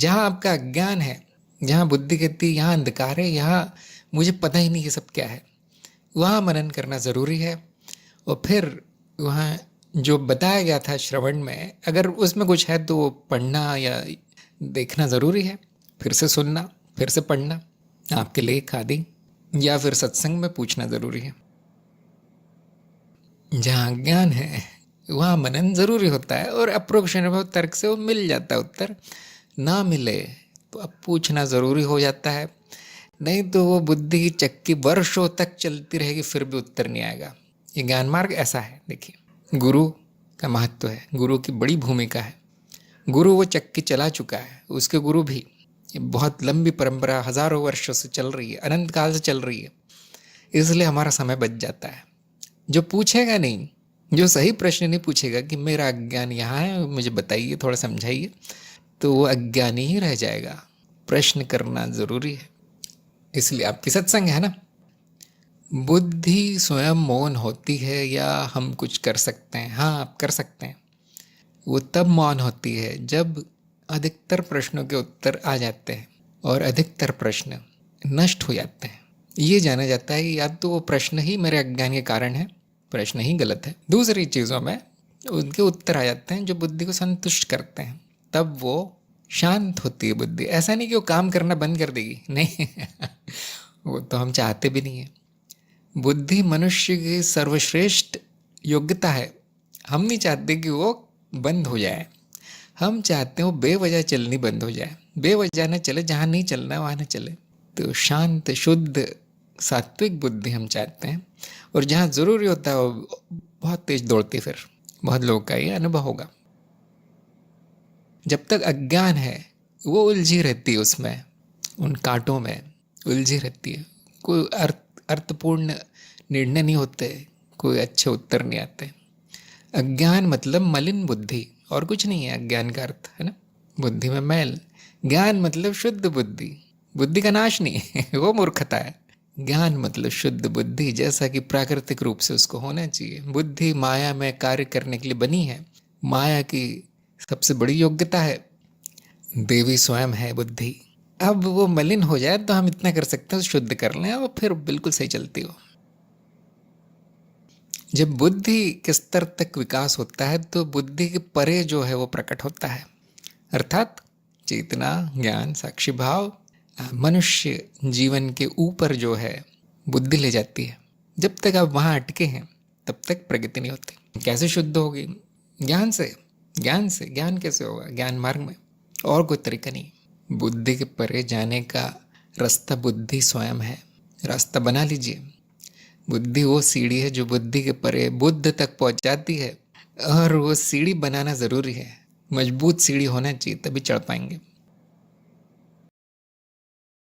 जहाँ आपका अज्ञान है, जहाँ बुद्धि कहती है यहाँ अंधकार है, यहाँ मुझे पता ही नहीं ये सब क्या है, वहाँ मनन करना ज़रूरी है। और फिर वहाँ जो बताया गया था श्रवण में, अगर उसमें कुछ है तो वो पढ़ना या देखना ज़रूरी है, फिर से सुनना, फिर से पढ़ना, आपके लेख आदि, या फिर सत्संग में पूछना ज़रूरी है। जहाँ ज्ञान है वहाँ मनन ज़रूरी होता है, और अप्रोक्ष अनुभव तर्क से वो मिल जाता है उत्तर। ना मिले तो अब पूछना ज़रूरी हो जाता है, नहीं तो वो बुद्धि की चक्की वर्षों तक चलती रहेगी, फिर भी उत्तर नहीं आएगा। ये ज्ञान मार्ग ऐसा है। देखिए, गुरु का महत्व है, गुरु की बड़ी भूमिका है। गुरु वो चक्की चला चुका है, उसके गुरु भी। ये बहुत लंबी परंपरा हज़ारों वर्षों से चल रही है, अनंत काल से चल रही है, इसलिए हमारा समय बच जाता है। जो पूछेगा नहीं, जो सही प्रश्न नहीं पूछेगा कि मेरा अज्ञान यहाँ है, मुझे बताइए, थोड़ा समझाइए, तो वो अज्ञानी ही रह जाएगा। प्रश्न करना ज़रूरी है, इसलिए आपकी सत्संग है ना। बुद्धि स्वयं मौन होती है या हम कुछ कर सकते हैं? हाँ, आप कर सकते हैं। वो तब मौन होती है जब अधिकतर प्रश्नों के उत्तर आ जाते हैं और अधिकतर प्रश्न नष्ट हो जाते हैं। ये जाना जाता है कि या तो वो प्रश्न ही मेरे अज्ञान के कारण है, प्रश्न ही गलत है। दूसरी चीज़ों में उनके उत्तर आ जाते हैं जो बुद्धि को संतुष्ट करते हैं, तब वो शांत होती है बुद्धि। ऐसा नहीं कि वो काम करना बंद कर देगी, नहीं वो तो हम चाहते भी नहीं है। बुद्धि मनुष्य की सर्वश्रेष्ठ योग्यता है। हम नहीं चाहते कि वो बंद हो जाए, हम चाहते हैं वो बेवजह चलनी बंद हो जाए। बेवजह न चले, जहाँ नहीं चलना है वहाँ न चले। तो शांत शुद्ध सात्विक बुद्धि हम चाहते हैं, और जहाँ ज़रूरी होता है वो बहुत तेज दौड़ती। फिर बहुत लोगों का ये अनुभव होगा। जब तक अज्ञान है वो उलझी रहती है, उसमें उन कांटों में उलझी रहती है। कोई अर्थपूर्ण निर्णय नहीं होते, कोई अच्छे उत्तर नहीं आते। अज्ञान मतलब मलिन बुद्धि, और कुछ नहीं है अज्ञान का अर्थ, है ना। बुद्धि में मैल। ज्ञान मतलब शुद्ध बुद्धि, बुद्धि का नाश नहीं वो मूर्खता है। ज्ञान मतलब शुद्ध बुद्धि, जैसा कि प्राकृतिक रूप से उसको होना चाहिए। बुद्धि माया में कार्य करने के लिए बनी है। माया की सबसे बड़ी योग्यता है, देवी स्वयं है बुद्धि। अब वो मलिन हो जाए तो हम इतना कर सकते हैं, शुद्ध कर लें, और फिर बिल्कुल सही चलती हो। जब बुद्धि के स्तर तक विकास होता है तो बुद्धि के परे जो है वो प्रकट होता है, अर्थात चेतना, ज्ञान, साक्षी भाव मनुष्य जीवन के ऊपर जो है बुद्धि ले जाती है। जब तक आप वहाँ अटके हैं तब तक प्रगति नहीं होती। कैसे शुद्ध होगी? ज्ञान से। ज्ञान से ज्ञान कैसे होगा? ज्ञान मार्ग में, और कोई तरीका नहीं। बुद्धि के परे जाने का रास्ता बुद्धि स्वयं है। रास्ता बना लीजिए। बुद्धि वो सीढ़ी है जो बुद्धि के परे बुद्ध तक पहुंचाती है, और वो सीढ़ी बनाना ज़रूरी है। मजबूत सीढ़ी होना चाहिए, तभी चढ़ पाएंगे।